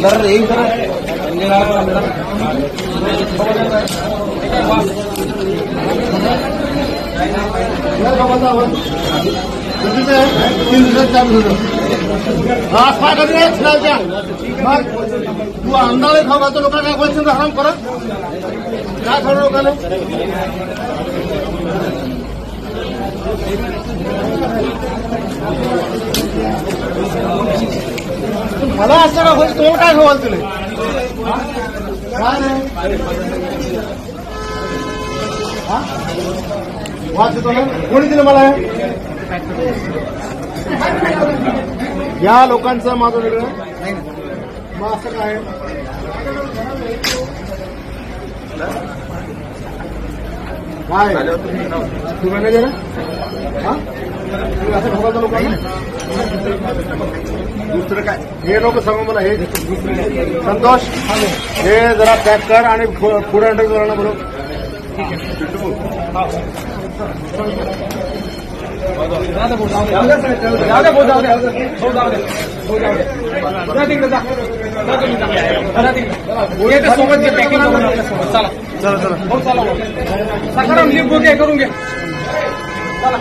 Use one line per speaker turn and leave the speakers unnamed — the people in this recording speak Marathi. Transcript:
अंदर येईल सर तू अंदाजे खाऊ घालतो लोकांना काय बोलशील हराम करत काय खरं लोकांना मला असं का होईल तुम्हाला काय खवाल तुला काय नाही वाचतो ना कोणी दिलं मला या लोकांचं माझं वेगळं मग असं काय काय तू मॅनेजर हा तुम्ही असं खवायचं लोकांना दुसरं काय हे लोक सांगू मला हे संतोष हे जरा पॅक कर आणि पुढे अंडर करा बरोबर सोबत घे पॅकिंग चला चला चला हो चला सकाराम लिप घे करून घे चला